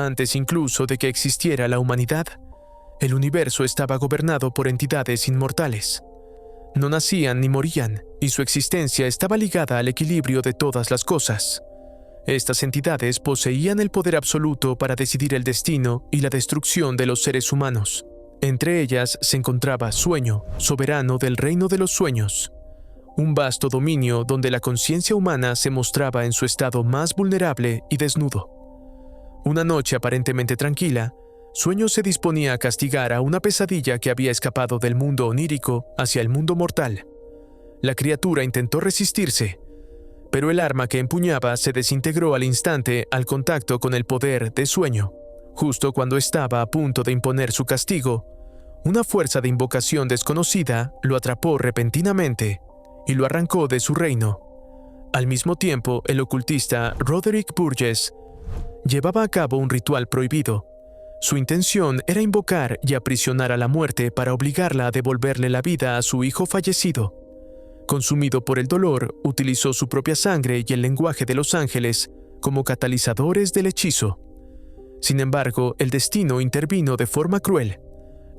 Antes incluso de que existiera la humanidad, el universo estaba gobernado por entidades inmortales. No nacían ni morían, y su existencia estaba ligada al equilibrio de todas las cosas. Estas entidades poseían el poder absoluto para decidir el destino y la destrucción de los seres humanos. Entre ellas se encontraba Sueño, soberano del reino de los sueños, un vasto dominio donde la conciencia humana se mostraba en su estado más vulnerable y desnudo. Una noche aparentemente tranquila, Sueño se disponía a castigar a una pesadilla que había escapado del mundo onírico hacia el mundo mortal. La criatura intentó resistirse, pero el arma que empuñaba se desintegró al instante al contacto con el poder de Sueño. Justo cuando estaba a punto de imponer su castigo, una fuerza de invocación desconocida lo atrapó repentinamente y lo arrancó de su reino. Al mismo tiempo, el ocultista Roderick Burgess llevaba a cabo un ritual prohibido. Su intención era invocar y aprisionar a la muerte para obligarla a devolverle la vida a su hijo fallecido. Consumido por el dolor, utilizó su propia sangre y el lenguaje de los ángeles como catalizadores del hechizo. Sin embargo, el destino intervino de forma cruel.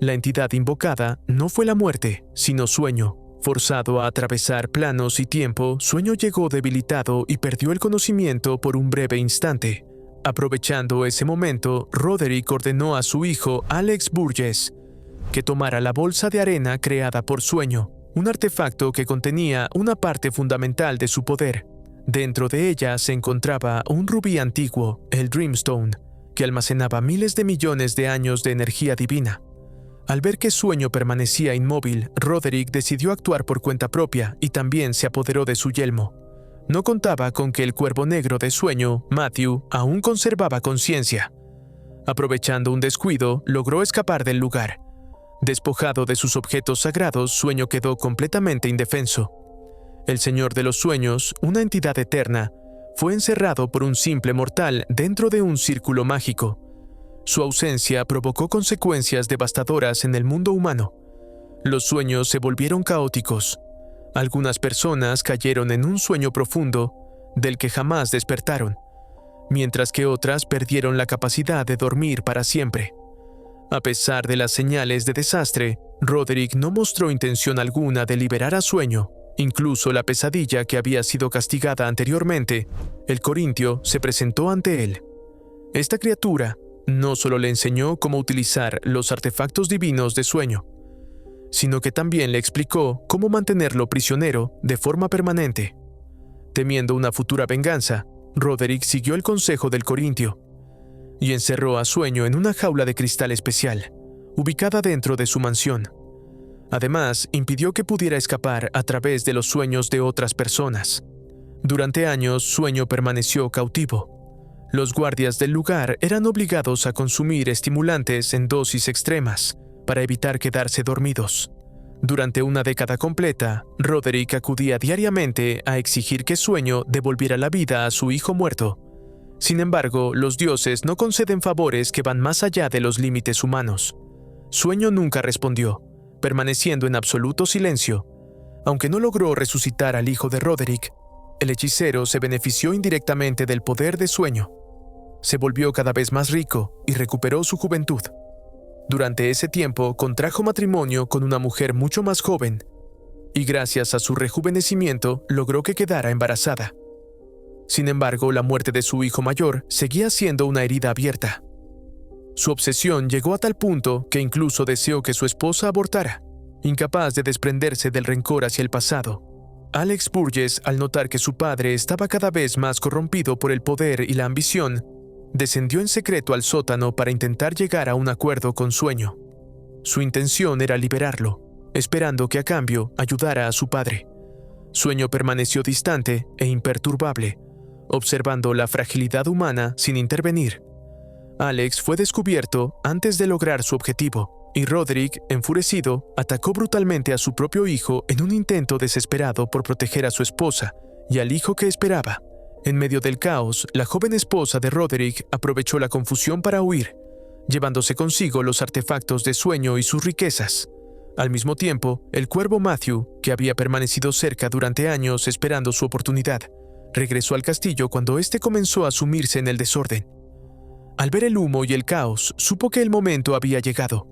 La entidad invocada no fue la muerte, sino Sueño. Forzado a atravesar planos y tiempo, Sueño llegó debilitado y perdió el conocimiento por un breve instante. Aprovechando ese momento, Roderick ordenó a su hijo Alex Burgess que tomara la bolsa de arena creada por Sueño, un artefacto que contenía una parte fundamental de su poder. Dentro de ella se encontraba un rubí antiguo, el Dreamstone, que almacenaba miles de millones de años de energía divina. Al ver que Sueño permanecía inmóvil, Roderick decidió actuar por cuenta propia y también se apoderó de su yelmo. No contaba con que el cuervo negro de Sueño, Matthew, aún conservaba conciencia. Aprovechando un descuido, logró escapar del lugar. Despojado de sus objetos sagrados, Sueño quedó completamente indefenso. El Señor de los Sueños, una entidad eterna, fue encerrado por un simple mortal dentro de un círculo mágico. Su ausencia provocó consecuencias devastadoras en el mundo humano. Los sueños se volvieron caóticos. Algunas personas cayeron en un sueño profundo del que jamás despertaron, mientras que otras perdieron la capacidad de dormir para siempre. A pesar de las señales de desastre, Roderick no mostró intención alguna de liberar a Sueño. Incluso la pesadilla que había sido castigada anteriormente, el Corintio, se presentó ante él. Esta criatura no solo le enseñó cómo utilizar los artefactos divinos de Sueño, sino que también le explicó cómo mantenerlo prisionero de forma permanente. Temiendo una futura venganza, Roderick siguió el consejo del Corintio y encerró a Sueño en una jaula de cristal especial, ubicada dentro de su mansión. Además, impidió que pudiera escapar a través de los sueños de otras personas. Durante años, Sueño permaneció cautivo. Los guardias del lugar eran obligados a consumir estimulantes en dosis extremas para evitar quedarse dormidos. Durante una década completa, Roderick acudía diariamente a exigir que Sueño devolviera la vida a su hijo muerto. Sin embargo, los dioses no conceden favores que van más allá de los límites humanos. Sueño nunca respondió, permaneciendo en absoluto silencio. Aunque no logró resucitar al hijo de Roderick, el hechicero se benefició indirectamente del poder de Sueño. Se volvió cada vez más rico y recuperó su juventud. Durante ese tiempo contrajo matrimonio con una mujer mucho más joven, y gracias a su rejuvenecimiento logró que quedara embarazada. Sin embargo, la muerte de su hijo mayor seguía siendo una herida abierta. Su obsesión llegó a tal punto que incluso deseó que su esposa abortara. Incapaz de desprenderse del rencor hacia el pasado, Alex Burgess, al notar que su padre estaba cada vez más corrompido por el poder y la ambición, descendió en secreto al sótano para intentar llegar a un acuerdo con Sueño. Su intención era liberarlo, esperando que a cambio ayudara a su padre. Sueño permaneció distante e imperturbable, observando la fragilidad humana sin intervenir. Alex fue descubierto antes de lograr su objetivo, y Roderick, enfurecido, atacó brutalmente a su propio hijo en un intento desesperado por proteger a su esposa y al hijo que esperaba. En medio del caos, la joven esposa de Roderick aprovechó la confusión para huir, llevándose consigo los artefactos de Sueño y sus riquezas. Al mismo tiempo, el cuervo Matthew, que había permanecido cerca durante años esperando su oportunidad, regresó al castillo cuando éste comenzó a sumirse en el desorden. Al ver el humo y el caos, supo que el momento había llegado.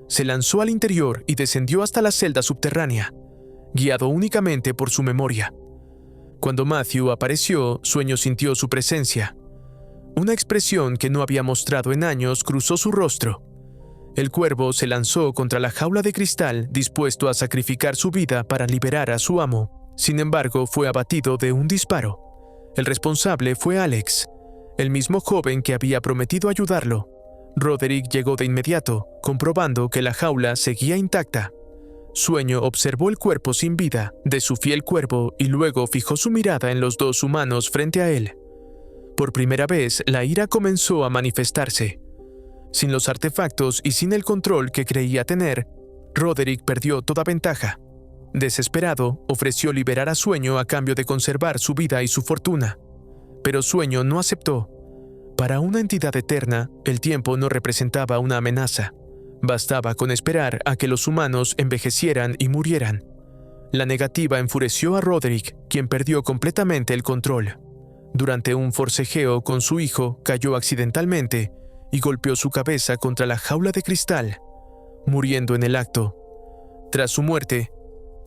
Se lanzó al interior y descendió hasta la celda subterránea, guiado únicamente por su memoria. Cuando Matthew apareció, Sueño sintió su presencia. Una expresión que no había mostrado en años cruzó su rostro. El cuervo se lanzó contra la jaula de cristal, dispuesto a sacrificar su vida para liberar a su amo. Sin embargo, fue abatido de un disparo. El responsable fue Alex, el mismo joven que había prometido ayudarlo. Roderick llegó de inmediato, comprobando que la jaula seguía intacta. Sueño observó el cuerpo sin vida de su fiel cuervo y luego fijó su mirada en los dos humanos frente a él. Por primera vez, la ira comenzó a manifestarse. Sin los artefactos y sin el control que creía tener, Roderick perdió toda ventaja. Desesperado, ofreció liberar a Sueño a cambio de conservar su vida y su fortuna. Pero Sueño no aceptó. Para una entidad eterna, el tiempo no representaba una amenaza. Bastaba con esperar a que los humanos envejecieran y murieran. La negativa enfureció a Roderick, quien perdió completamente el control. Durante un forcejeo con su hijo, cayó accidentalmente y golpeó su cabeza contra la jaula de cristal, muriendo en el acto. Tras su muerte,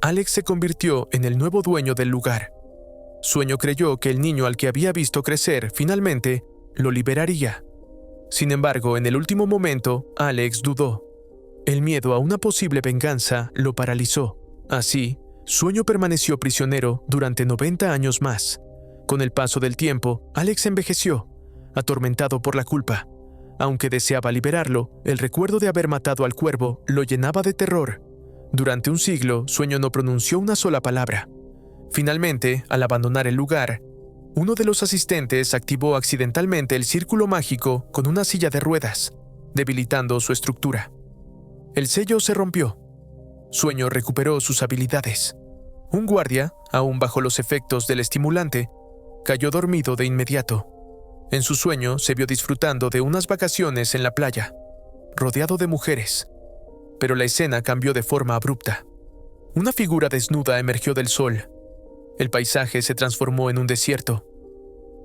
Alex se convirtió en el nuevo dueño del lugar. Sueño creyó que el niño al que había visto crecer finalmente lo liberaría. Sin embargo, en el último momento, Alex dudó. El miedo a una posible venganza lo paralizó. Así, Sueño permaneció prisionero durante 90 años más. Con el paso del tiempo, Alex envejeció, atormentado por la culpa. Aunque deseaba liberarlo, el recuerdo de haber matado al cuervo lo llenaba de terror. Durante un siglo, Sueño no pronunció una sola palabra. Finalmente, al abandonar el lugar, uno de los asistentes activó accidentalmente el círculo mágico con una silla de ruedas, debilitando su estructura. El sello se rompió. Sueño recuperó sus habilidades. Un guardia, aún bajo los efectos del estimulante, cayó dormido de inmediato. En su sueño se vio disfrutando de unas vacaciones en la playa, rodeado de mujeres. Pero la escena cambió de forma abrupta. Una figura desnuda emergió del sol. El paisaje se transformó en un desierto.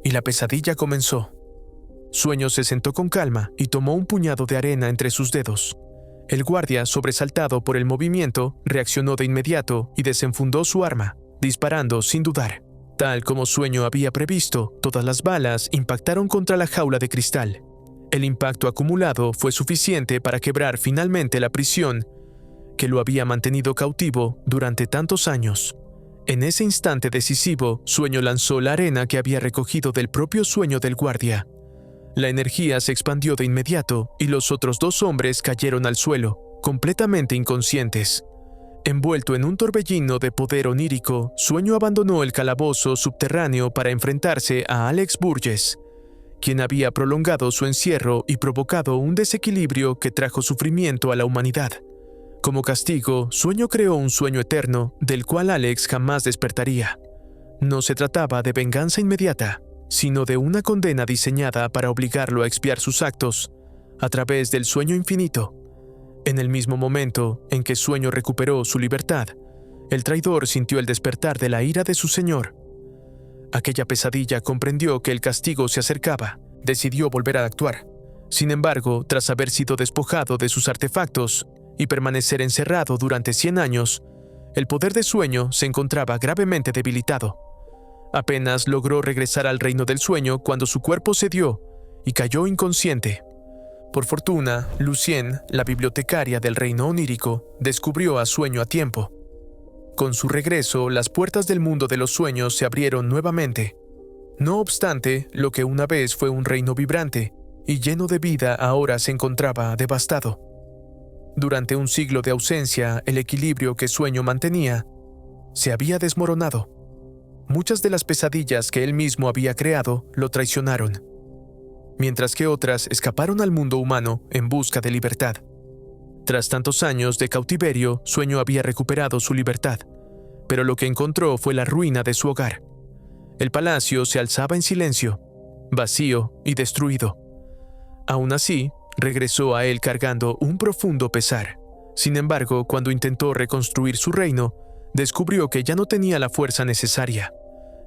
Y la pesadilla comenzó. Sueño se sentó con calma y tomó un puñado de arena entre sus dedos. El guardia, sobresaltado por el movimiento, reaccionó de inmediato y desenfundó su arma, disparando sin dudar. Tal como Sueño había previsto, todas las balas impactaron contra la jaula de cristal. El impacto acumulado fue suficiente para quebrar finalmente la prisión que lo había mantenido cautivo durante tantos años. En ese instante decisivo, Sueño lanzó la arena que había recogido del propio sueño del guardia. La energía se expandió de inmediato y los otros dos hombres cayeron al suelo, completamente inconscientes. Envuelto en un torbellino de poder onírico, Sueño abandonó el calabozo subterráneo para enfrentarse a Alex Burgess, quien había prolongado su encierro y provocado un desequilibrio que trajo sufrimiento a la humanidad. Como castigo, Sueño creó un sueño eterno del cual Alex jamás despertaría. No se trataba de venganza inmediata, sino de una condena diseñada para obligarlo a expiar sus actos a través del sueño infinito. En el mismo momento en que Sueño recuperó su libertad, el traidor sintió el despertar de la ira de su señor. Aquella pesadilla comprendió que el castigo se acercaba, decidió volver a actuar. Sin embargo, tras haber sido despojado de sus artefactos y permanecer encerrado durante 100 años, el poder de Sueño se encontraba gravemente debilitado. Apenas logró regresar al reino del sueño cuando su cuerpo cedió y cayó inconsciente. Por fortuna, Lucien, la bibliotecaria del reino onírico, descubrió a Sueño a tiempo. Con su regreso, las puertas del mundo de los sueños se abrieron nuevamente. No obstante, lo que una vez fue un reino vibrante y lleno de vida ahora se encontraba devastado. Durante un siglo de ausencia, el equilibrio que Sueño mantenía se había desmoronado. Muchas de las pesadillas que él mismo había creado lo traicionaron, mientras que otras escaparon al mundo humano en busca de libertad. Tras tantos años de cautiverio, Sueño había recuperado su libertad, pero lo que encontró fue la ruina de su hogar. El palacio se alzaba en silencio, vacío y destruido. Aún así, regresó a él cargando un profundo pesar. Sin embargo, cuando intentó reconstruir su reino, descubrió que ya no tenía la fuerza necesaria.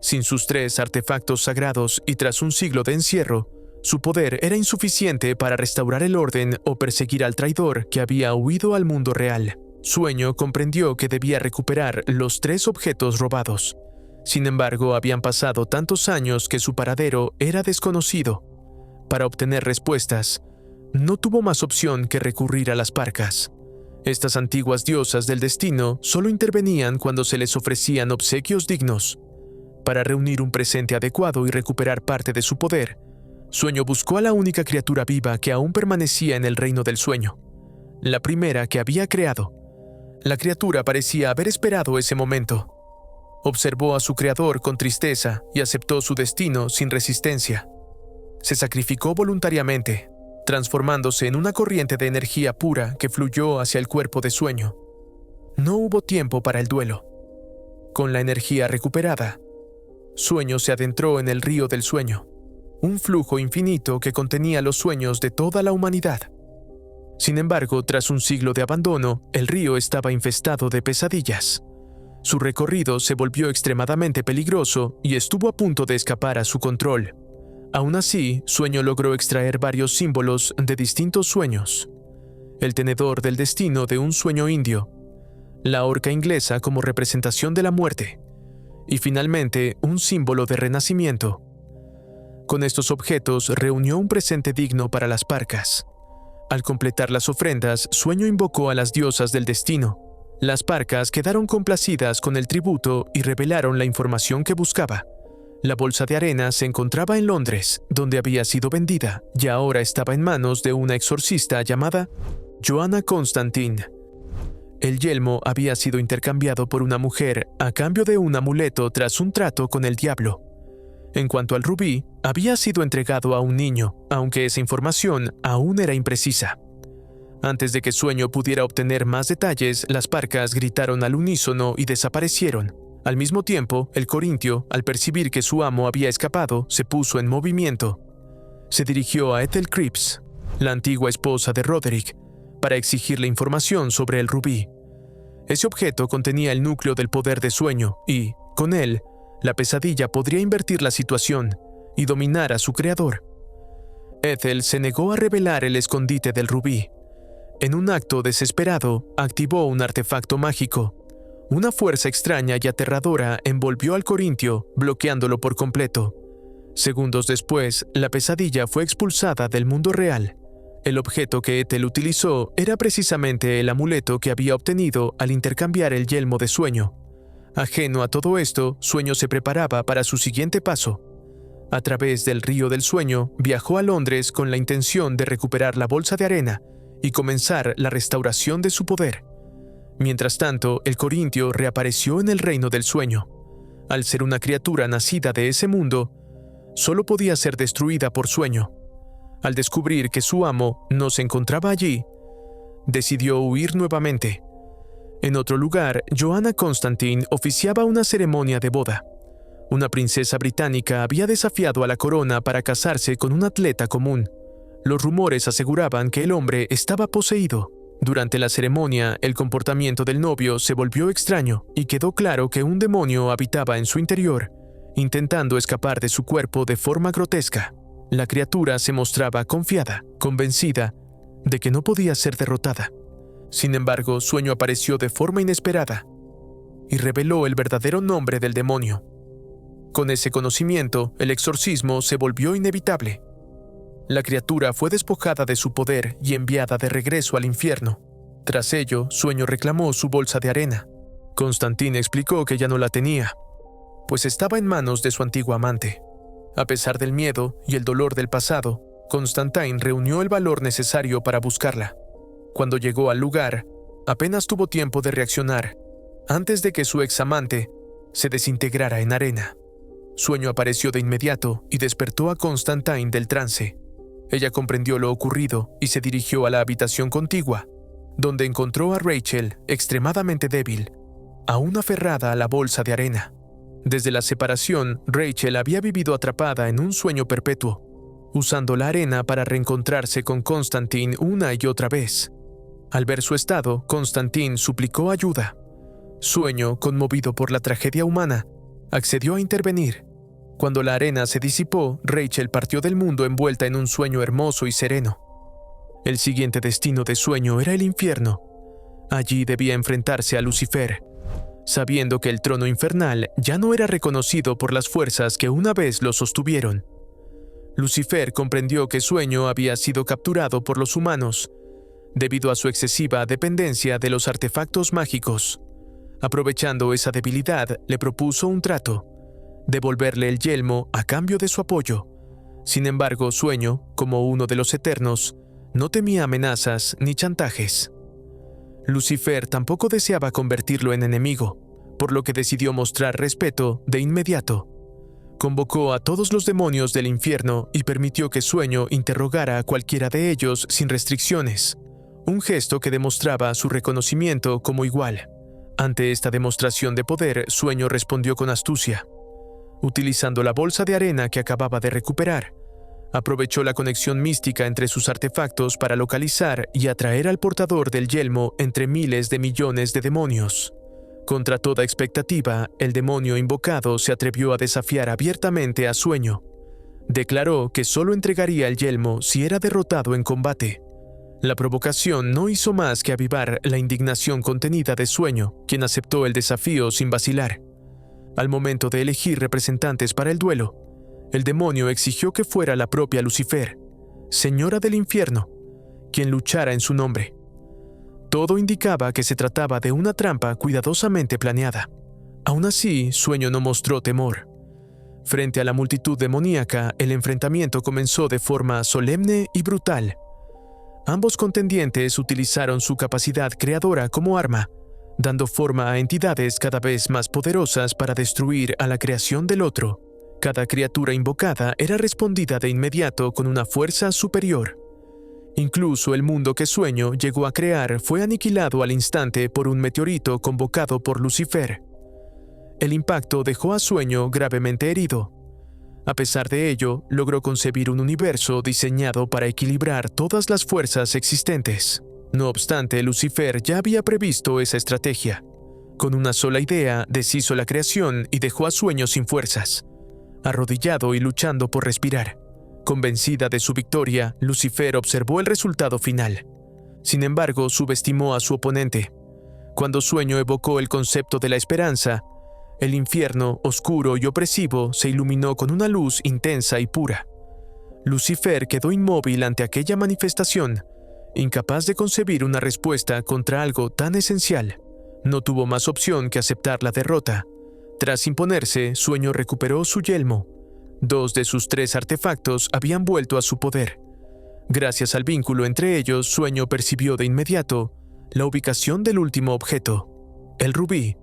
Sin sus 3 artefactos sagrados y tras un siglo de encierro, Su poder era insuficiente para restaurar el orden o perseguir al traidor que había huido al mundo real. Sueño comprendió que debía recuperar los 3 objetos robados. Sin embargo, habían pasado tantos años que su paradero era desconocido. Para obtener respuestas, no tuvo más opción que recurrir a las parcas. Estas antiguas diosas del destino solo intervenían cuando se les ofrecían obsequios dignos. Para reunir un presente adecuado y recuperar parte de su poder, Sueño buscó a la única criatura viva que aún permanecía en el reino del sueño, la primera que había creado. La criatura parecía haber esperado ese momento. Observó a su creador con tristeza y aceptó su destino sin resistencia. Se sacrificó voluntariamente, transformándose en una corriente de energía pura que fluyó hacia el cuerpo de Sueño. No hubo tiempo para el duelo. Con la energía recuperada, Sueño se adentró en el río del sueño, un flujo infinito que contenía los sueños de toda la humanidad. Sin embargo, tras un siglo de abandono, el río estaba infestado de pesadillas. Su recorrido se volvió extremadamente peligroso y estuvo a punto de escapar a su control. Aún así, Sueño logró extraer varios símbolos de distintos sueños. El tenedor del destino de un sueño indio, la horca inglesa como representación de la muerte, y finalmente un símbolo de renacimiento. Con estos objetos reunió un presente digno para las parcas. Al completar las ofrendas, Sueño invocó a las diosas del destino. Las parcas quedaron complacidas con el tributo y revelaron la información que buscaba. La bolsa de arena se encontraba en Londres, donde había sido vendida, y ahora estaba en manos de una exorcista llamada Joanna Constantine. El yelmo había sido intercambiado por una mujer a cambio de un amuleto tras un trato con el diablo. En cuanto al rubí, había sido entregado a un niño, aunque esa información aún era imprecisa. Antes de que Sueño pudiera obtener más detalles, las parcas gritaron al unísono y desaparecieron. Al mismo tiempo, el corintio, al percibir que su amo había escapado, se puso en movimiento. Se dirigió a Ethel Cripps, la antigua esposa de Roderick, para exigirle información sobre el rubí. Ese objeto contenía el núcleo del poder de Sueño y, con él, la pesadilla podría invertir la situación y dominar a su creador. Ethel se negó a revelar el escondite del rubí. En un acto desesperado, activó un artefacto mágico. Una fuerza extraña y aterradora envolvió al corintio, bloqueándolo por completo. Segundos después, la pesadilla fue expulsada del mundo real. El objeto que Ethel utilizó era precisamente el amuleto que había obtenido al intercambiar el yelmo de Sueño. Ajeno a todo esto, Sueño se preparaba para su siguiente paso. A través del río del sueño, viajó a Londres con la intención de recuperar la bolsa de arena y comenzar la restauración de su poder. Mientras tanto, el corintio reapareció en el reino del sueño. Al ser una criatura nacida de ese mundo, solo podía ser destruida por Sueño. Al descubrir que su amo no se encontraba allí, decidió huir nuevamente. En otro lugar, Joanna Constantine oficiaba una ceremonia de boda. Una princesa británica había desafiado a la corona para casarse con un atleta común. Los rumores aseguraban que el hombre estaba poseído. Durante la ceremonia, el comportamiento del novio se volvió extraño y quedó claro que un demonio habitaba en su interior, intentando escapar de su cuerpo de forma grotesca. La criatura se mostraba confiada, convencida de que no podía ser derrotada. Sin embargo, Sueño apareció de forma inesperada y reveló el verdadero nombre del demonio. Con ese conocimiento, el exorcismo se volvió inevitable. La criatura fue despojada de su poder y enviada de regreso al infierno. Tras ello, Sueño reclamó su bolsa de arena. Constantine explicó que ya no la tenía, pues estaba en manos de su antiguo amante. A pesar del miedo y el dolor del pasado, Constantine reunió el valor necesario para buscarla. Cuando llegó al lugar, apenas tuvo tiempo de reaccionar, antes de que su examante se desintegrara en arena. Sueño apareció de inmediato y despertó a Constantine del trance. Ella comprendió lo ocurrido y se dirigió a la habitación contigua, donde encontró a Rachel extremadamente débil, aún aferrada a la bolsa de arena. Desde la separación, Rachel había vivido atrapada en un sueño perpetuo, usando la arena para reencontrarse con Constantine una y otra vez. Al ver su estado, Constantine suplicó ayuda. Sueño, conmovido por la tragedia humana, accedió a intervenir. Cuando la arena se disipó, Rachel partió del mundo envuelta en un sueño hermoso y sereno. El siguiente destino de Sueño era el infierno. Allí debía enfrentarse a Lucifer, sabiendo que el trono infernal ya no era reconocido por las fuerzas que una vez lo sostuvieron. Lucifer comprendió que Sueño había sido capturado por los humanos debido a su excesiva dependencia de los artefactos mágicos. Aprovechando esa debilidad, le propuso un trato: devolverle el yelmo a cambio de su apoyo. Sin embargo, Sueño, como uno de los Eternos, no temía amenazas ni chantajes. Lucifer tampoco deseaba convertirlo en enemigo, por lo que decidió mostrar respeto de inmediato. Convocó a todos los demonios del infierno y permitió que Sueño interrogara a cualquiera de ellos sin restricciones, un gesto que demostraba su reconocimiento como igual. Ante esta demostración de poder, Sueño respondió con astucia. Utilizando la bolsa de arena que acababa de recuperar, aprovechó la conexión mística entre sus artefactos para localizar y atraer al portador del yelmo entre miles de millones de demonios. Contra toda expectativa, el demonio invocado se atrevió a desafiar abiertamente a Sueño. Declaró que solo entregaría el yelmo si era derrotado en combate. La provocación no hizo más que avivar la indignación contenida de Sueño, quien aceptó el desafío sin vacilar. Al momento de elegir representantes para el duelo, el demonio exigió que fuera la propia Lucifer, señora del infierno, quien luchara en su nombre. Todo indicaba que se trataba de una trampa cuidadosamente planeada. Aún así, Sueño no mostró temor. Frente a la multitud demoníaca, el enfrentamiento comenzó de forma solemne y brutal. Ambos contendientes utilizaron su capacidad creadora como arma, dando forma a entidades cada vez más poderosas para destruir a la creación del otro. Cada criatura invocada era respondida de inmediato con una fuerza superior. Incluso el mundo que Sueño llegó a crear fue aniquilado al instante por un meteorito convocado por Lucifer. El impacto dejó a Sueño gravemente herido. A pesar de ello, logró concebir un universo diseñado para equilibrar todas las fuerzas existentes. No obstante, Lucifer ya había previsto esa estrategia. Con una sola idea, deshizo la creación y dejó a Sueño sin fuerzas, arrodillado y luchando por respirar. Convencida de su victoria, Lucifer observó el resultado final. Sin embargo, subestimó a su oponente. Cuando Sueño evocó el concepto de la esperanza, el infierno, oscuro y opresivo, se iluminó con una luz intensa y pura. Lucifer quedó inmóvil ante aquella manifestación, incapaz de concebir una respuesta contra algo tan esencial. No tuvo más opción que aceptar la derrota. Tras imponerse, Sueño recuperó su yelmo. 2 de sus 3 artefactos habían vuelto a su poder. Gracias al vínculo entre ellos, Sueño percibió de inmediato la ubicación del último objeto, el rubí.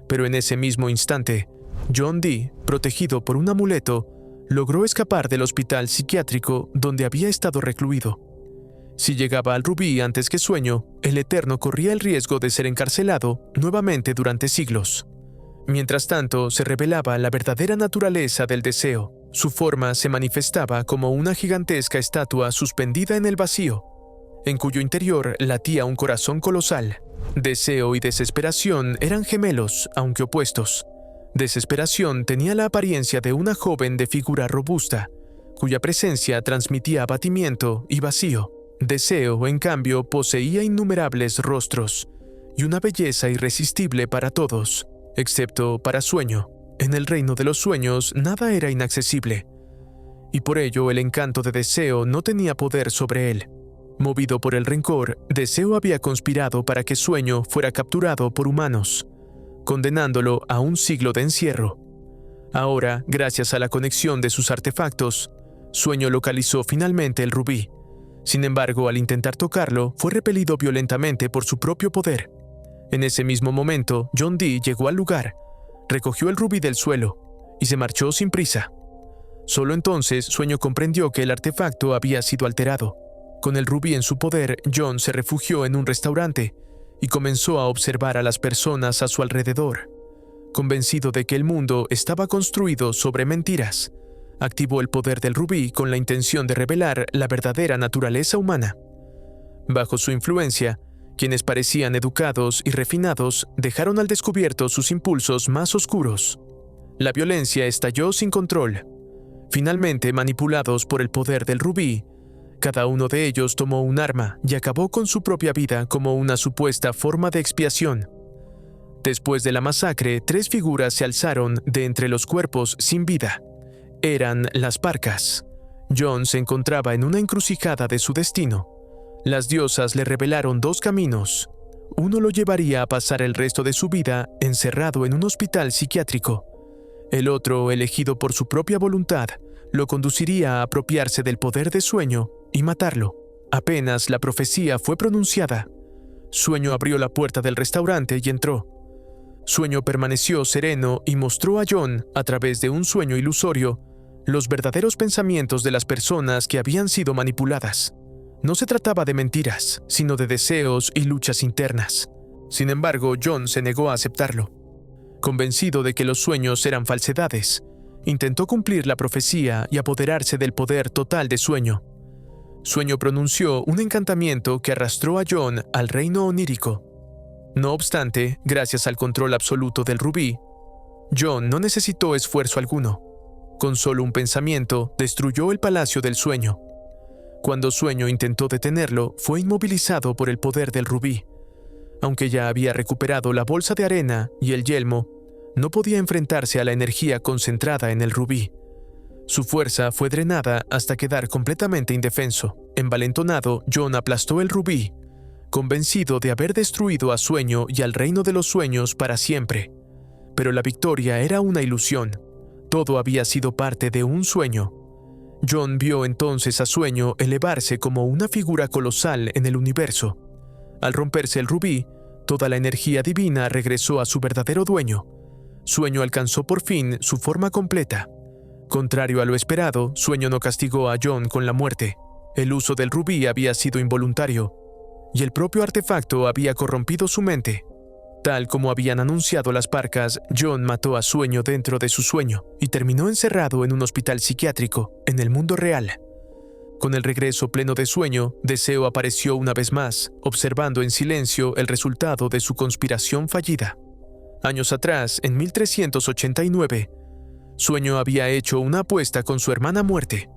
Pero en ese mismo instante, John Dee, protegido por un amuleto, logró escapar del hospital psiquiátrico donde había estado recluido. Si llegaba al rubí antes que Sueño, el Eterno corría el riesgo de ser encarcelado nuevamente durante siglos. Mientras tanto, se revelaba la verdadera naturaleza del deseo. Su forma se manifestaba como una gigantesca estatua suspendida en el vacío, en cuyo interior latía un corazón colosal. Deseo y desesperación eran gemelos, aunque opuestos. Desesperación tenía la apariencia de una joven de figura robusta, cuya presencia transmitía abatimiento y vacío. Deseo, en cambio, poseía innumerables rostros y una belleza irresistible para todos, excepto para Sueño. En el reino de los sueños nada era inaccesible, y por ello el encanto de Deseo no tenía poder sobre él. Movido por el rencor, Deseo había conspirado para que Sueño fuera capturado por humanos, condenándolo a un siglo de encierro. Ahora, gracias a la conexión de sus artefactos, Sueño localizó finalmente el rubí. Sin embargo, al intentar tocarlo, fue repelido violentamente por su propio poder. En ese mismo momento, John Dee llegó al lugar, recogió el rubí del suelo y se marchó sin prisa. Solo entonces Sueño comprendió que el artefacto había sido alterado. Con el rubí en su poder, John se refugió en un restaurante y comenzó a observar a las personas a su alrededor. Convencido de que el mundo estaba construido sobre mentiras, activó el poder del rubí con la intención de revelar la verdadera naturaleza humana. Bajo su influencia, quienes parecían educados y refinados dejaron al descubierto sus impulsos más oscuros. La violencia estalló sin control. Finalmente, manipulados por el poder del rubí, cada uno de ellos tomó un arma y acabó con su propia vida como una supuesta forma de expiación. Después de la masacre, 3 figuras se alzaron de entre los cuerpos sin vida. Eran las Parcas. Jon se encontraba en una encrucijada de su destino. Las diosas le revelaron 2 caminos. Uno lo llevaría a pasar el resto de su vida encerrado en un hospital psiquiátrico. El otro, elegido por su propia voluntad, lo conduciría a apropiarse del poder de Sueño y matarlo. Apenas la profecía fue pronunciada, Sueño abrió la puerta del restaurante y entró. Sueño permaneció sereno y mostró a Jon, a través de un sueño ilusorio, los verdaderos pensamientos de las personas que habían sido manipuladas. No se trataba de mentiras, sino de deseos y luchas internas. Sin embargo, Jon se negó a aceptarlo. Convencido de que los sueños eran falsedades, intentó cumplir la profecía y apoderarse del poder total de Sueño. Sueño pronunció un encantamiento que arrastró a Jon al reino onírico. No obstante, gracias al control absoluto del rubí, Jon no necesitó esfuerzo alguno. Con solo un pensamiento, destruyó el Palacio del Sueño. Cuando Sueño intentó detenerlo, fue inmovilizado por el poder del rubí. Aunque ya había recuperado la bolsa de arena y el yelmo, no podía enfrentarse a la energía concentrada en el rubí. Su fuerza fue drenada hasta quedar completamente indefenso. Envalentonado, Jon aplastó el rubí, convencido de haber destruido a Sueño y al reino de los sueños para siempre. Pero la victoria era una ilusión. Todo había sido parte de un sueño. Jon vio entonces a Sueño elevarse como una figura colosal en el universo. Al romperse el rubí, toda la energía divina regresó a su verdadero dueño. Sueño alcanzó por fin su forma completa. Contrario a lo esperado, Sueño no castigó a Jon con la muerte. El uso del rubí había sido involuntario, y el propio artefacto había corrompido su mente. Tal como habían anunciado las Parcas, Jon mató a Sueño dentro de su sueño y terminó encerrado en un hospital psiquiátrico, en el mundo real. Con el regreso pleno de sueño, Deseo apareció una vez más, observando en silencio el resultado de su conspiración fallida. Años atrás, en 1389, Sueño había hecho una apuesta con su hermana Muerte.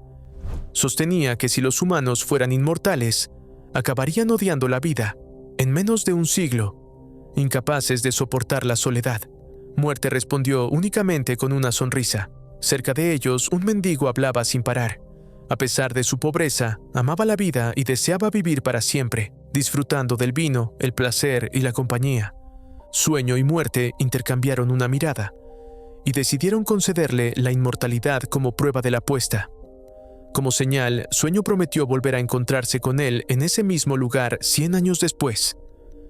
Sostenía que si los humanos fueran inmortales, acabarían odiando la vida. En menos de un siglo, incapaces de soportar la soledad, Muerte respondió únicamente con una sonrisa. Cerca de ellos, un mendigo hablaba sin parar. A pesar de su pobreza, amaba la vida y deseaba vivir para siempre, disfrutando del vino, el placer y la compañía. Sueño y Muerte intercambiaron una mirada y decidieron concederle la inmortalidad como prueba de la apuesta. Como señal, Sueño prometió volver a encontrarse con él en ese mismo lugar 100 años después.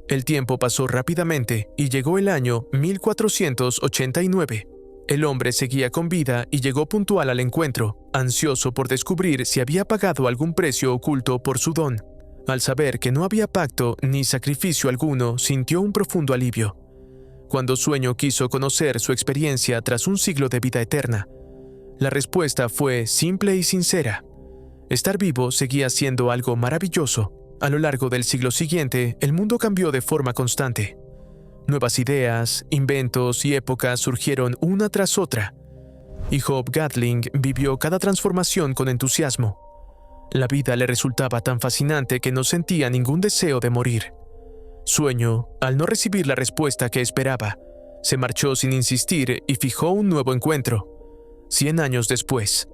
El tiempo pasó rápidamente y llegó el año 1489. El hombre seguía con vida y llegó puntual al encuentro, ansioso por descubrir si había pagado algún precio oculto por su don. Al saber que no había pacto ni sacrificio alguno, sintió un profundo alivio. Cuando Sueño quiso conocer su experiencia tras un siglo de vida eterna, la respuesta fue simple y sincera. Estar vivo seguía siendo algo maravilloso. A lo largo del siglo siguiente, el mundo cambió de forma constante. Nuevas ideas, inventos y épocas surgieron una tras otra, y Job Gatling vivió cada transformación con entusiasmo. La vida le resultaba tan fascinante que no sentía ningún deseo de morir. Sueño, al no recibir la respuesta que esperaba, se marchó sin insistir y fijó un nuevo encuentro. 100 años después,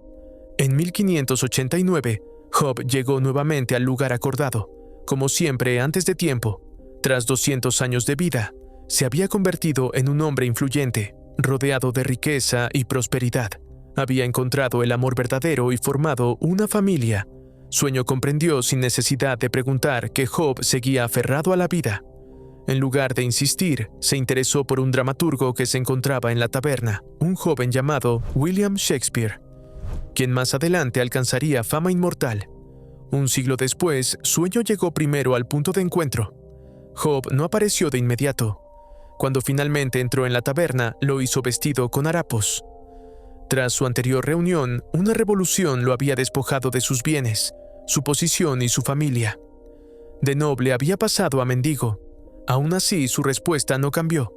en 1589, Job llegó nuevamente al lugar acordado. Como siempre, antes de tiempo, tras 200 años de vida, se había convertido en un hombre influyente, rodeado de riqueza y prosperidad. Había encontrado el amor verdadero y formado una familia. Sueño comprendió sin necesidad de preguntar que Job seguía aferrado a la vida. En lugar de insistir, se interesó por un dramaturgo que se encontraba en la taberna, un joven llamado William Shakespeare, quien más adelante alcanzaría fama inmortal. Un siglo después, Sueño llegó primero al punto de encuentro. Job no apareció de inmediato. Cuando finalmente entró en la taberna, lo hizo vestido con harapos. Tras su anterior reunión, una revolución lo había despojado de sus bienes, su posición y su familia. De noble había pasado a mendigo. Aún así, su respuesta no cambió.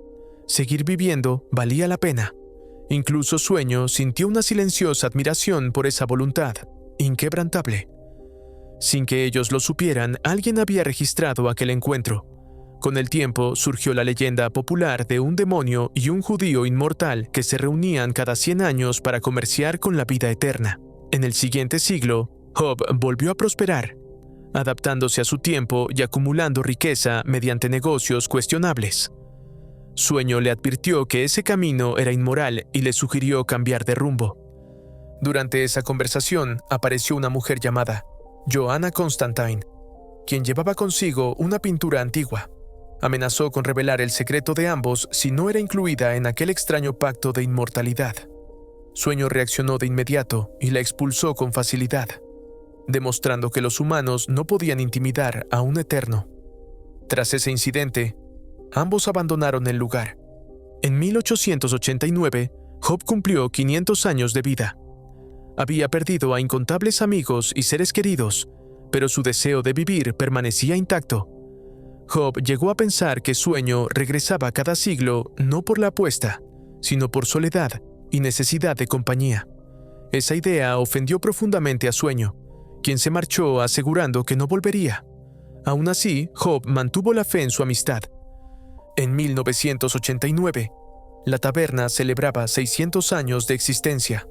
Seguir viviendo valía la pena. Incluso Sueño sintió una silenciosa admiración por esa voluntad, inquebrantable. Sin que ellos lo supieran, alguien había registrado aquel encuentro. Con el tiempo surgió la leyenda popular de un demonio y un judío inmortal que se reunían cada 100 años para comerciar con la vida eterna. En el siguiente siglo, Job volvió a prosperar, adaptándose a su tiempo y acumulando riqueza mediante negocios cuestionables. Sueño le advirtió que ese camino era inmoral y le sugirió cambiar de rumbo. Durante esa conversación apareció una mujer llamada Joanna Constantine, quien llevaba consigo una pintura antigua. Amenazó con revelar el secreto de ambos si no era incluida en aquel extraño pacto de inmortalidad. Sueño reaccionó de inmediato y la expulsó con facilidad, demostrando que los humanos no podían intimidar a un eterno. Tras ese incidente, ambos abandonaron el lugar. En 1889, Job cumplió 500 años de vida. Había perdido a incontables amigos y seres queridos, pero su deseo de vivir permanecía intacto. Job llegó a pensar que Sueño regresaba cada siglo no por la apuesta, sino por soledad y necesidad de compañía. Esa idea ofendió profundamente a Sueño, quien se marchó asegurando que no volvería. Aún así, Job mantuvo la fe en su amistad. En 1989, la taberna celebraba 600 años de existencia.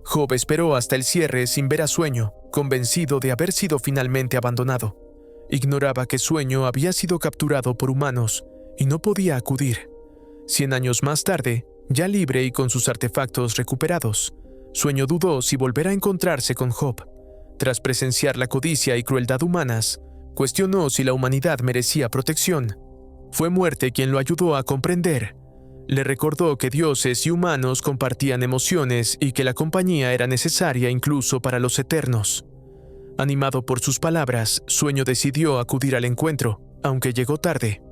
Job esperó hasta el cierre sin ver a Sueño, convencido de haber sido finalmente abandonado. Ignoraba que Sueño había sido capturado por humanos y no podía acudir. 100 años más tarde, ya libre y con sus artefactos recuperados, Sueño dudó si volver a encontrarse con Job. Tras presenciar la codicia y crueldad humanas, cuestionó si la humanidad merecía protección. Fue Muerte quien lo ayudó a comprender. Le recordó que dioses y humanos compartían emociones y que la compañía era necesaria incluso para los eternos. Animado por sus palabras, Sueño decidió acudir al encuentro, aunque llegó tarde.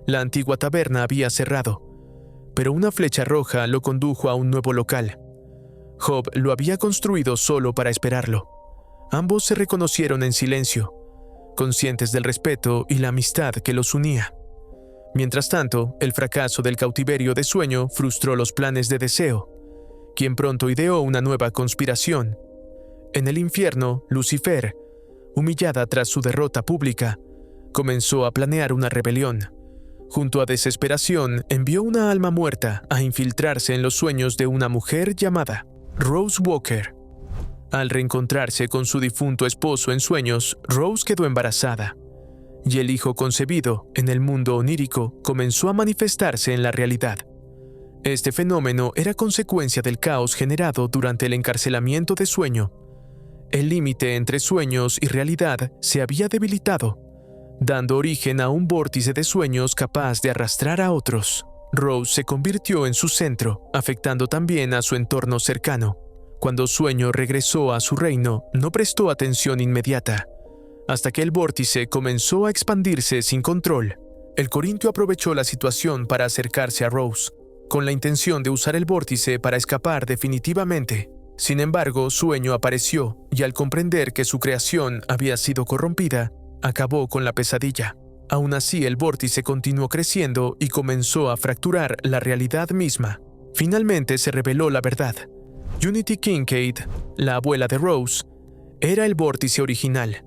La antigua taberna había cerrado, pero una flecha roja lo condujo a un nuevo local. Job lo había construido solo para esperarlo. Ambos se reconocieron en silencio, conscientes del respeto y la amistad que los unía. Mientras tanto, el fracaso del cautiverio de Sueño frustró los planes de Deseo, quien pronto ideó una nueva conspiración. En el infierno, Lucifer, humillada tras su derrota pública, comenzó a planear una rebelión. Junto a Desesperación, envió una alma muerta a infiltrarse en los sueños de una mujer llamada Rose Walker. Al reencontrarse con su difunto esposo en sueños, Rose quedó embarazada, y el hijo concebido en el mundo onírico comenzó a manifestarse en la realidad. Este fenómeno era consecuencia del caos generado durante el encarcelamiento de Sueño. El límite entre sueños y realidad se había debilitado, dando origen a un vórtice de sueños capaz de arrastrar a otros. Rose se convirtió en su centro, afectando también a su entorno cercano. Cuando Sueño regresó a su reino, no prestó atención inmediata, hasta que el vórtice comenzó a expandirse sin control. El corintio aprovechó la situación para acercarse a Rose, con la intención de usar el vórtice para escapar definitivamente. Sin embargo, Sueño apareció y al comprender que su creación había sido corrompida, acabó con la pesadilla. Aún así, el vórtice continuó creciendo y comenzó a fracturar la realidad misma. Finalmente se reveló la verdad. Unity Kincaid, la abuela de Rose, era el vórtice original.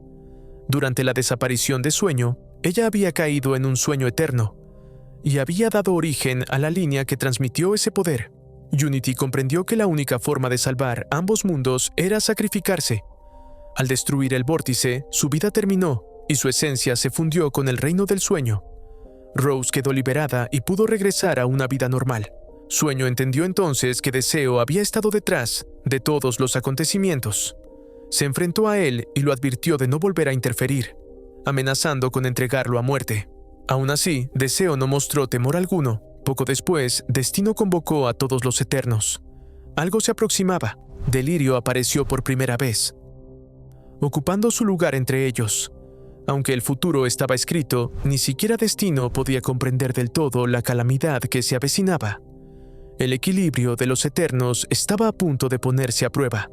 Durante la desaparición de Sueño, ella había caído en un sueño eterno y había dado origen a la línea que transmitió ese poder. Unity comprendió que la única forma de salvar ambos mundos era sacrificarse. Al destruir el vórtice, su vida terminó y su esencia se fundió con el reino del sueño. Rose quedó liberada y pudo regresar a una vida normal. Sueño entendió entonces que Deseo había estado detrás de todos los acontecimientos. Se enfrentó a él y lo advirtió de no volver a interferir, amenazando con entregarlo a muerte. Aún así, Deseo no mostró temor alguno. Poco después, Destino convocó a todos los Eternos. Algo se aproximaba. Delirio apareció por primera vez, ocupando su lugar entre ellos. Aunque el futuro estaba escrito, ni siquiera Destino podía comprender del todo la calamidad que se avecinaba. El equilibrio de los Eternos estaba a punto de ponerse a prueba.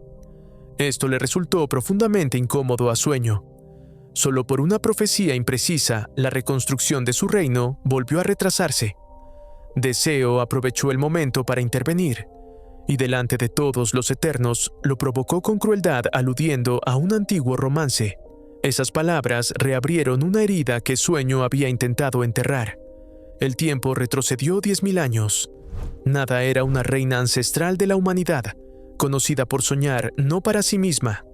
Esto le resultó profundamente incómodo a Sueño. Solo por una profecía imprecisa, la reconstrucción de su reino volvió a retrasarse. Deseo aprovechó el momento para intervenir y delante de todos los eternos lo provocó con crueldad aludiendo a un antiguo romance. Esas palabras reabrieron una herida que Sueño había intentado enterrar. El tiempo retrocedió 10.000 años. Nada era una reina ancestral de la humanidad, conocida por soñar no para sí misma,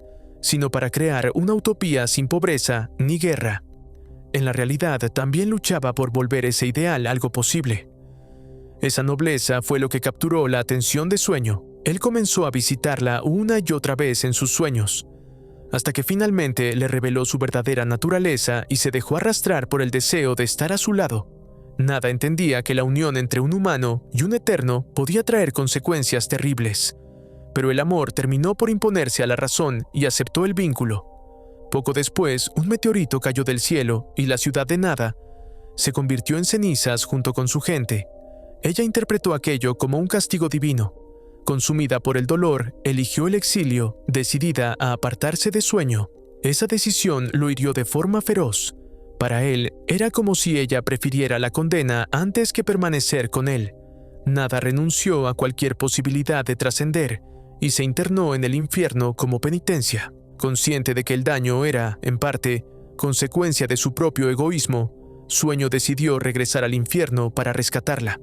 sino para crear una utopía sin pobreza ni guerra. En la realidad también luchaba por volver ese ideal algo posible. Esa nobleza fue lo que capturó la atención de Sueño. Él comenzó a visitarla una y otra vez en sus sueños, hasta que finalmente le reveló su verdadera naturaleza y se dejó arrastrar por el deseo de estar a su lado. Nada entendía que la unión entre un humano y un eterno podía traer consecuencias terribles, pero el amor terminó por imponerse a la razón y aceptó el vínculo. Poco después, un meteorito cayó del cielo y la ciudad de Nada se convirtió en cenizas junto con su gente. Ella interpretó aquello como un castigo divino. Consumida por el dolor, eligió el exilio, decidida a apartarse de Sueño. Esa decisión lo hirió de forma feroz. Para él, era como si ella prefiriera la condena antes que permanecer con él. Nada renunció a cualquier posibilidad de trascender y se internó en el infierno como penitencia. Consciente de que el daño era, en parte, consecuencia de su propio egoísmo, Sueño decidió regresar al infierno para rescatarla.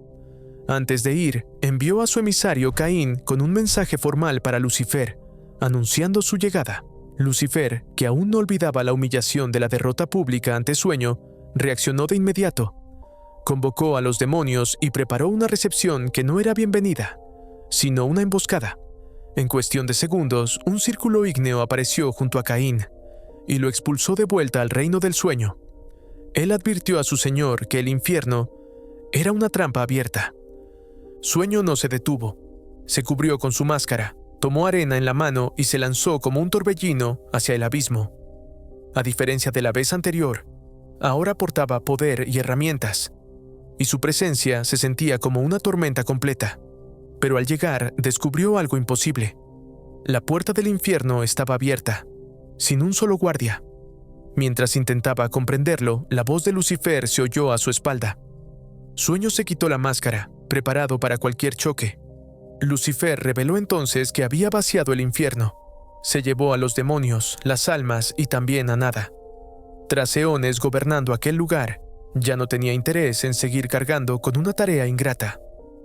Antes de ir, envió a su emisario Caín con un mensaje formal para Lucifer, anunciando su llegada. Lucifer, que aún no olvidaba la humillación de la derrota pública ante Sueño, reaccionó de inmediato. Convocó a los demonios y preparó una recepción que no era bienvenida, sino una emboscada. En cuestión de segundos, un círculo ígneo apareció junto a Caín y lo expulsó de vuelta al reino del sueño. Él advirtió a su señor que el infierno era una trampa abierta. Sueño no se detuvo. Se cubrió con su máscara, tomó arena en la mano y se lanzó como un torbellino hacia el abismo. A diferencia de la vez anterior, ahora portaba poder y herramientas, y su presencia se sentía como una tormenta completa. Pero al llegar, descubrió algo imposible. La puerta del infierno estaba abierta, sin un solo guardia. Mientras intentaba comprenderlo, la voz de Lucifer se oyó a su espalda. Sueño se quitó la máscara, preparado para cualquier choque. Lucifer reveló entonces que había vaciado el infierno. Se llevó a los demonios, las almas y también a Nada. Tras eones gobernando aquel lugar, ya no tenía interés en seguir cargando con una tarea ingrata.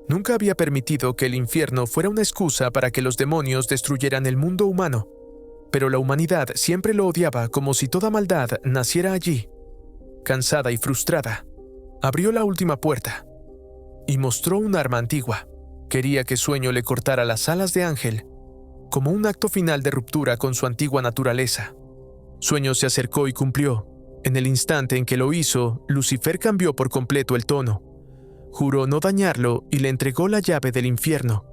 Nunca había permitido que el infierno fuera una excusa para que los demonios destruyeran el mundo humano. Pero la humanidad siempre lo odiaba como si toda maldad naciera allí. Cansada y frustrada, abrió la última puerta y mostró un arma antigua. Quería que Sueño le cortara las alas de ángel, como un acto final de ruptura con su antigua naturaleza. Sueño se acercó y cumplió. En el instante en que lo hizo, Lucifer cambió por completo el tono. Juró no dañarlo y le entregó la llave del infierno.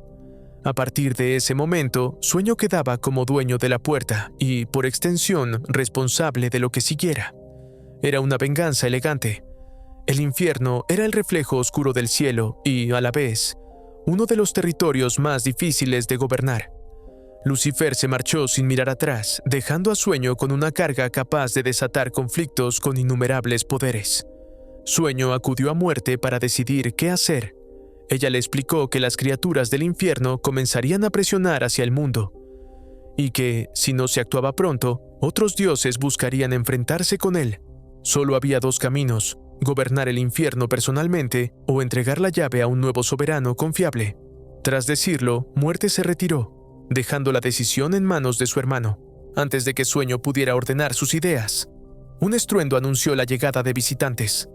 A partir de ese momento, Sueño quedaba como dueño de la puerta y, por extensión, responsable de lo que siguiera. Era una venganza elegante. El infierno era el reflejo oscuro del cielo y, a la vez, uno de los territorios más difíciles de gobernar. Lucifer se marchó sin mirar atrás, dejando a Sueño con una carga capaz de desatar conflictos con innumerables poderes. Sueño acudió a Muerte para decidir qué hacer. Ella le explicó que las criaturas del infierno comenzarían a presionar hacia el mundo, y que, si no se actuaba pronto, otros dioses buscarían enfrentarse con él. Solo había dos caminos: gobernar el infierno personalmente o entregar la llave a un nuevo soberano confiable. Tras decirlo, Muerte se retiró, dejando la decisión en manos de su hermano. Antes de que Sueño pudiera ordenar sus ideas, un estruendo anunció la llegada de visitantes.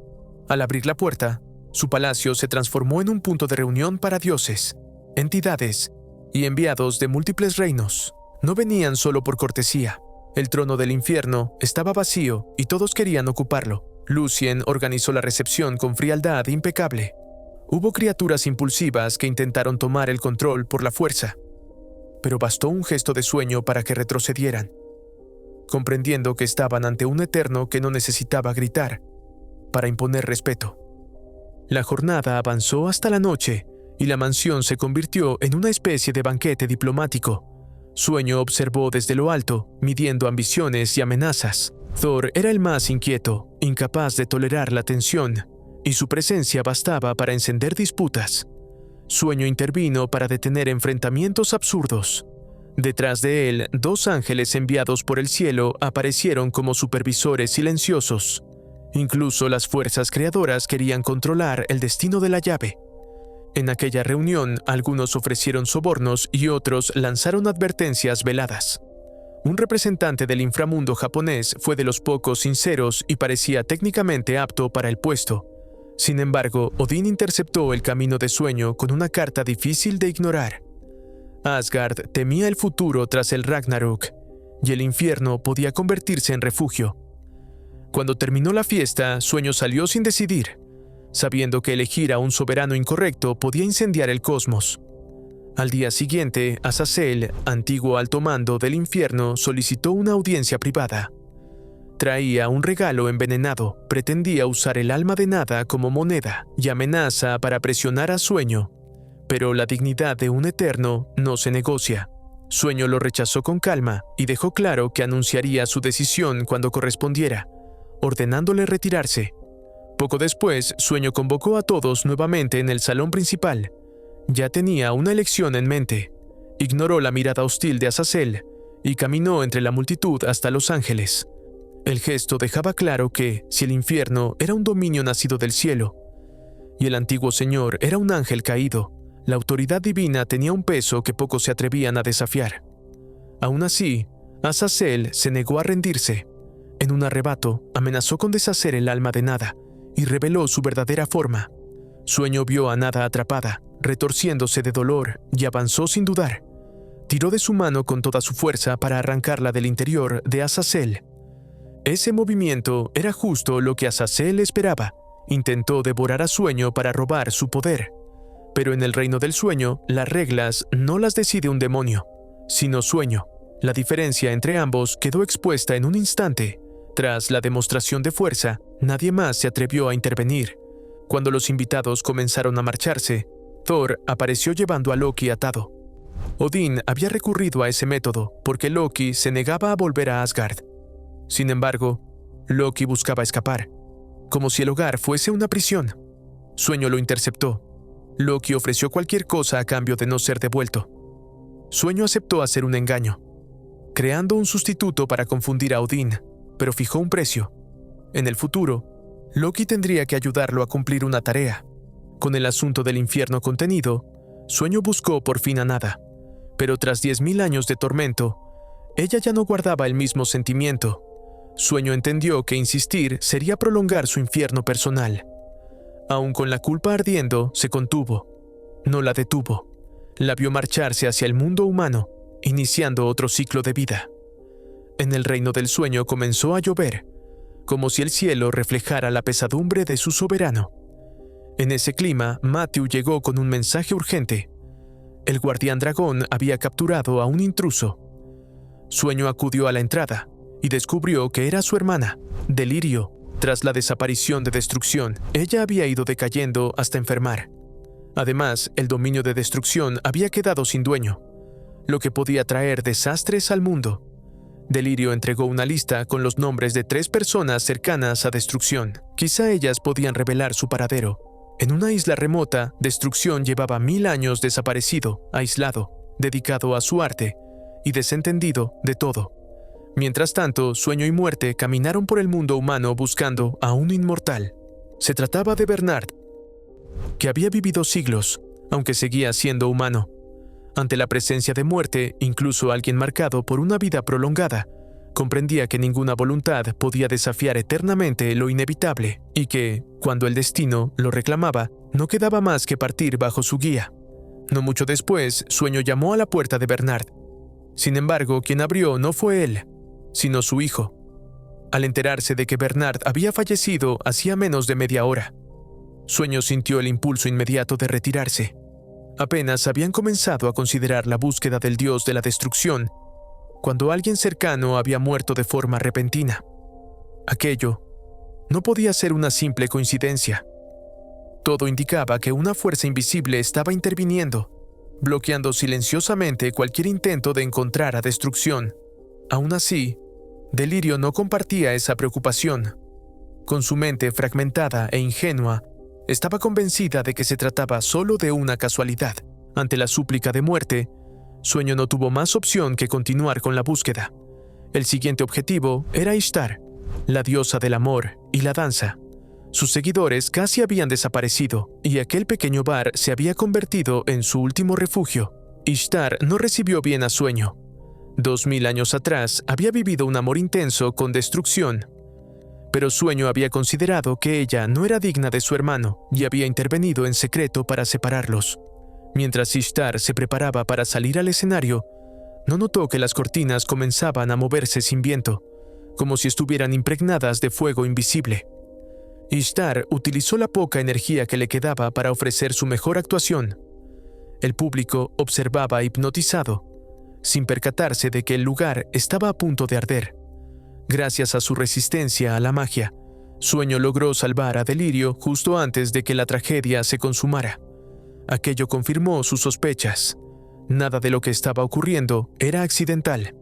Al abrir la puerta, su palacio se transformó en un punto de reunión para dioses, entidades y enviados de múltiples reinos. No venían solo por cortesía. El trono del infierno estaba vacío y todos querían ocuparlo. Lucien organizó la recepción con frialdad impecable. Hubo criaturas impulsivas que intentaron tomar el control por la fuerza, pero bastó un gesto de Sueño para que retrocedieran, comprendiendo que estaban ante un eterno que no necesitaba gritar para imponer respeto. La jornada avanzó hasta la noche y la mansión se convirtió en una especie de banquete diplomático. Sueño observó desde lo alto, midiendo ambiciones y amenazas. Thor era el más inquieto, incapaz de tolerar la tensión, y su presencia bastaba para encender disputas. Sueño intervino para detener enfrentamientos absurdos. Detrás de él, 2 ángeles enviados por el cielo aparecieron como supervisores silenciosos. Incluso las fuerzas creadoras querían controlar el destino de la llave. En aquella reunión, algunos ofrecieron sobornos y otros lanzaron advertencias veladas. Un representante del inframundo japonés fue de los pocos sinceros y parecía técnicamente apto para el puesto. Sin embargo, Odín interceptó el camino de Sueño con una carta difícil de ignorar. Asgard temía el futuro tras el Ragnarok, y el infierno podía convertirse en refugio. Cuando terminó la fiesta, Sueño salió sin decidir, sabiendo que elegir a un soberano incorrecto podía incendiar el cosmos. Al día siguiente, Azazel, antiguo alto mando del infierno, solicitó una audiencia privada. Traía un regalo envenenado, pretendía usar el alma de Nada como moneda y amenaza para presionar a Sueño. Pero la dignidad de un eterno no se negocia. Sueño lo rechazó con calma y dejó claro que anunciaría su decisión cuando correspondiera, ordenándole retirarse. Poco después, Sueño convocó a todos nuevamente en el salón principal. Ya tenía una elección en mente. Ignoró la mirada hostil de Azazel y caminó entre la multitud hasta Los Ángeles. El gesto dejaba claro que, si el infierno era un dominio nacido del cielo, y el antiguo señor era un ángel caído, la autoridad divina tenía un peso que pocos se atrevían a desafiar. Aún así, Azazel se negó a rendirse. En un arrebato, amenazó con deshacer el alma de Nada y reveló su verdadera forma. Sueño vio a Nada atrapada, retorciéndose de dolor, y avanzó sin dudar. Tiró de su mano con toda su fuerza para arrancarla del interior de Azazel. Ese movimiento era justo lo que Azazel esperaba. Intentó devorar a Sueño para robar su poder. Pero en el reino del sueño, las reglas no las decide un demonio, sino Sueño. La diferencia entre ambos quedó expuesta en un instante. Tras la demostración de fuerza, nadie más se atrevió a intervenir. Cuando los invitados comenzaron a marcharse, Thor apareció llevando a Loki atado. Odín había recurrido a ese método porque Loki se negaba a volver a Asgard. Sin embargo, Loki buscaba escapar, como si el hogar fuese una prisión. Sueño lo interceptó. Loki ofreció cualquier cosa a cambio de no ser devuelto. Sueño aceptó hacer un engaño, creando un sustituto para confundir a Odín, pero fijó un precio. En el futuro, Loki tendría que ayudarlo a cumplir una tarea. Con el asunto del infierno contenido, Sueño buscó por fin a Nada, pero tras 10.000 años de tormento, ella ya no guardaba el mismo sentimiento. Sueño entendió que insistir sería prolongar su infierno personal. Aún con la culpa ardiendo, se contuvo. No la detuvo. La vio marcharse hacia el mundo humano, iniciando otro ciclo de vida. En el reino del sueño comenzó a llover, como si el cielo reflejara la pesadumbre de su soberano. En ese clima, Matthew llegó con un mensaje urgente. El guardián dragón había capturado a un intruso. Sueño acudió a la entrada y descubrió que era su hermana, Delirio. Tras la desaparición de Destrucción, ella había ido decayendo hasta enfermar. Además, el dominio de Destrucción había quedado sin dueño, lo que podía traer desastres al mundo. Delirio entregó una lista con los nombres de 3 personas cercanas a Destrucción. Quizá ellas podían revelar su paradero. En una isla remota, Destrucción llevaba 1000 años desaparecido, aislado, dedicado a su arte y desentendido de todo. Mientras tanto, Sueño y Muerte caminaron por el mundo humano buscando a un inmortal. Se trataba de Bernard, que había vivido siglos, aunque seguía siendo humano. Ante la presencia de Muerte, incluso alguien marcado por una vida prolongada, comprendía que ninguna voluntad podía desafiar eternamente lo inevitable y que, cuando el destino lo reclamaba, no quedaba más que partir bajo su guía. No mucho después, Sueño llamó a la puerta de Bernard. Sin embargo, quien abrió no fue él, sino su hijo. Al enterarse de que Bernard había fallecido hacía menos de media hora, Sueño sintió el impulso inmediato de retirarse. Apenas habían comenzado a considerar la búsqueda del dios de la destrucción, cuando alguien cercano había muerto de forma repentina. Aquello no podía ser una simple coincidencia. Todo indicaba que una fuerza invisible estaba interviniendo, bloqueando silenciosamente cualquier intento de encontrar a Destrucción. Aún así, Delirio no compartía esa preocupación. Con su mente fragmentada e ingenua, estaba convencida de que se trataba solo de una casualidad. Ante la súplica de muerte, Sueño no tuvo más opción que continuar con la búsqueda. El siguiente objetivo era Ishtar, la diosa del amor y la danza. Sus seguidores casi habían desaparecido y aquel pequeño bar se había convertido en su último refugio. Ishtar no recibió bien a Sueño. 2000 años atrás había vivido un amor intenso con destrucción. Pero Sueño había considerado que ella no era digna de su hermano y había intervenido en secreto para separarlos. Mientras Ishtar se preparaba para salir al escenario, no notó que las cortinas comenzaban a moverse sin viento, como si estuvieran impregnadas de fuego invisible. Ishtar utilizó la poca energía que le quedaba para ofrecer su mejor actuación. El público observaba hipnotizado, sin percatarse de que el lugar estaba a punto de arder. Gracias a su resistencia a la magia, Sueño logró salvar a Delirio justo antes de que la tragedia se consumara. Aquello confirmó sus sospechas. Nada de lo que estaba ocurriendo era accidental.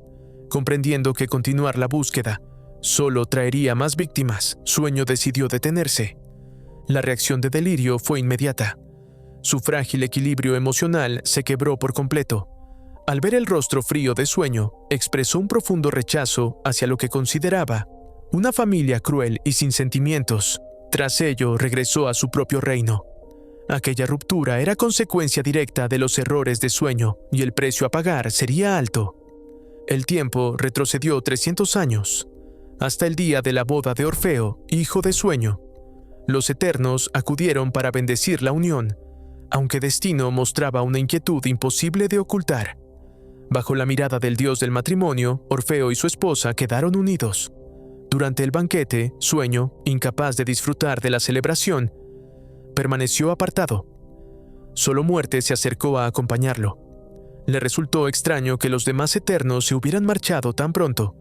Comprendiendo que continuar la búsqueda solo traería más víctimas, Sueño decidió detenerse. La reacción de Delirio fue inmediata. Su frágil equilibrio emocional se quebró por completo. Al ver el rostro frío de Sueño, expresó un profundo rechazo hacia lo que consideraba una familia cruel y sin sentimientos. Tras ello, regresó a su propio reino. Aquella ruptura era consecuencia directa de los errores de Sueño y el precio a pagar sería alto. El tiempo retrocedió 300 años, hasta el día de la boda de Orfeo, hijo de Sueño. Los Eternos acudieron para bendecir la unión, aunque Destino mostraba una inquietud imposible de ocultar. Bajo la mirada del dios del matrimonio, Orfeo y su esposa quedaron unidos. Durante el banquete, Sueño, incapaz de disfrutar de la celebración, permaneció apartado. Solo Muerte se acercó a acompañarlo. Le resultó extraño que los demás Eternos se hubieran marchado tan pronto,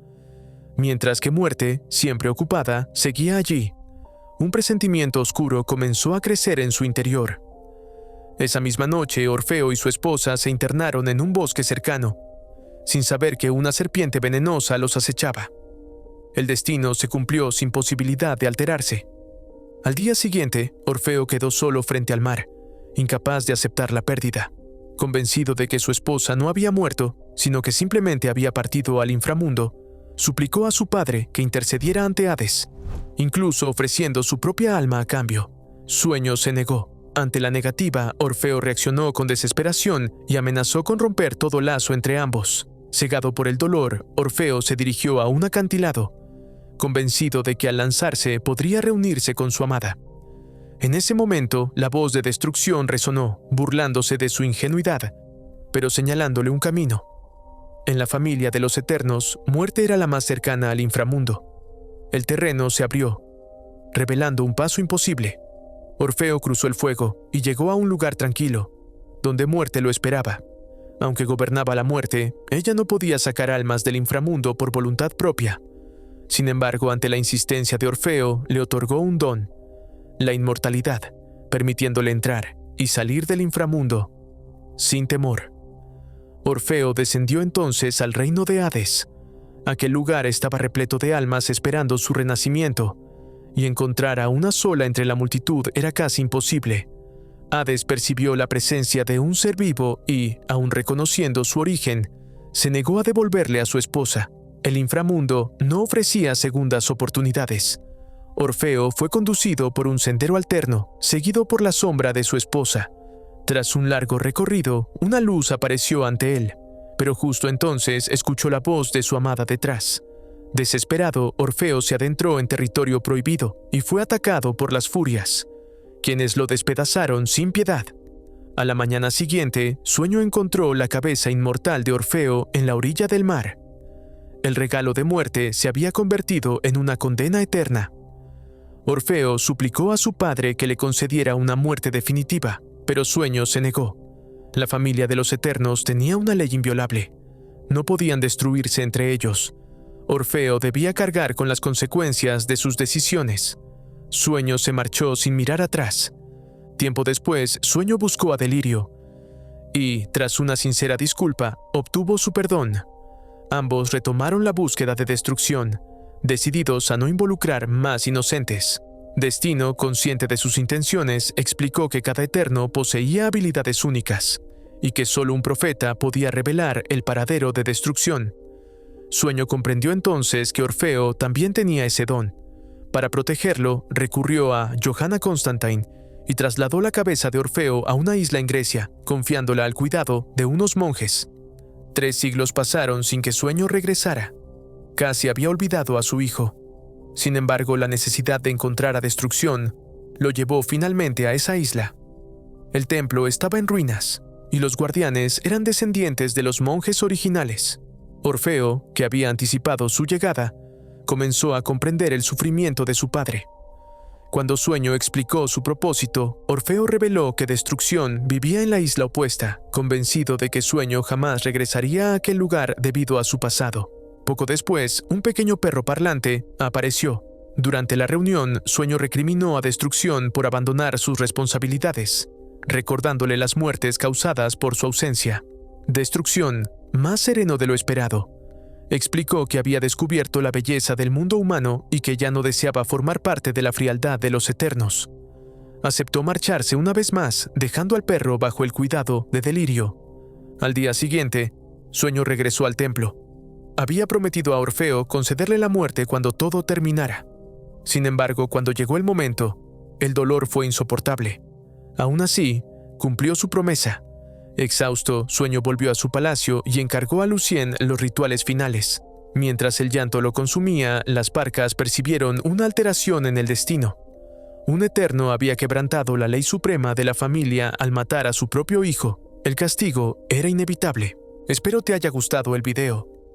mientras que Muerte, siempre ocupada, seguía allí. Un presentimiento oscuro comenzó a crecer en su interior. Esa misma noche, Orfeo y su esposa se internaron en un bosque cercano, sin saber que una serpiente venenosa los acechaba. El destino se cumplió sin posibilidad de alterarse. Al día siguiente, Orfeo quedó solo frente al mar, incapaz de aceptar la pérdida. Convencido de que su esposa no había muerto, sino que simplemente había partido al inframundo, suplicó a su padre que intercediera ante Hades, incluso ofreciendo su propia alma a cambio. Sueño se negó. Ante la negativa, Orfeo reaccionó con desesperación y amenazó con romper todo lazo entre ambos. Cegado por el dolor, Orfeo se dirigió a un acantilado, convencido de que al lanzarse podría reunirse con su amada. En ese momento, la voz de destrucción resonó, burlándose de su ingenuidad, pero señalándole un camino. En la familia de los Eternos, Muerte era la más cercana al inframundo. El terreno se abrió, revelando un paso imposible. Orfeo cruzó el fuego y llegó a un lugar tranquilo, donde Muerte lo esperaba. Aunque gobernaba la muerte, ella no podía sacar almas del inframundo por voluntad propia. Sin embargo, ante la insistencia de Orfeo, le otorgó un don, la inmortalidad, permitiéndole entrar y salir del inframundo sin temor. Orfeo descendió entonces al reino de Hades. Aquel lugar estaba repleto de almas esperando su renacimiento, y encontrar a una sola entre la multitud era casi imposible. Hades percibió la presencia de un ser vivo y, aun reconociendo su origen, se negó a devolverle a su esposa. El inframundo no ofrecía segundas oportunidades. Orfeo fue conducido por un sendero alterno, seguido por la sombra de su esposa. Tras un largo recorrido, una luz apareció ante él, pero justo entonces escuchó la voz de su amada detrás. Desesperado, Orfeo se adentró en territorio prohibido y fue atacado por las furias, quienes lo despedazaron sin piedad. A la mañana siguiente, Sueño encontró la cabeza inmortal de Orfeo en la orilla del mar. El regalo de Muerte se había convertido en una condena eterna. Orfeo suplicó a su padre que le concediera una muerte definitiva, pero Sueño se negó. La familia de los Eternos tenía una ley inviolable. No podían destruirse entre ellos. Orfeo debía cargar con las consecuencias de sus decisiones. Sueño se marchó sin mirar atrás. Tiempo después, Sueño buscó a Delirio y, tras una sincera disculpa, obtuvo su perdón. Ambos retomaron la búsqueda de destrucción, decididos a no involucrar más inocentes. Destino, consciente de sus intenciones, explicó que cada Eterno poseía habilidades únicas y que solo un profeta podía revelar el paradero de Destrucción. Sueño comprendió entonces que Orfeo también tenía ese don. Para protegerlo, recurrió a Johanna Constantine y trasladó la cabeza de Orfeo a una isla en Grecia, confiándola al cuidado de unos monjes. 3 siglos pasaron sin que Sueño regresara. Casi había olvidado a su hijo. Sin embargo, la necesidad de encontrar a Destrucción lo llevó finalmente a esa isla. El templo estaba en ruinas, y los guardianes eran descendientes de los monjes originales. Orfeo, que había anticipado su llegada, comenzó a comprender el sufrimiento de su padre. Cuando Sueño explicó su propósito, Orfeo reveló que Destrucción vivía en la isla opuesta, convencido de que Sueño jamás regresaría a aquel lugar debido a su pasado. Poco después, un pequeño perro parlante apareció. Durante la reunión, Sueño recriminó a Destrucción por abandonar sus responsabilidades, recordándole las muertes causadas por su ausencia. Destrucción, más sereno de lo esperado, explicó que había descubierto la belleza del mundo humano y que ya no deseaba formar parte de la frialdad de los Eternos. Aceptó marcharse una vez más, dejando al perro bajo el cuidado de Delirio. Al día siguiente, Sueño regresó al templo. Había prometido a Orfeo concederle la muerte cuando todo terminara. Sin embargo, cuando llegó el momento, el dolor fue insoportable. Aún así, cumplió su promesa. Exhausto, Sueño volvió a su palacio y encargó a Lucien los rituales finales. Mientras el llanto lo consumía, las parcas percibieron una alteración en el destino. Un Eterno había quebrantado la ley suprema de la familia al matar a su propio hijo. El castigo era inevitable. Espero te haya gustado el video.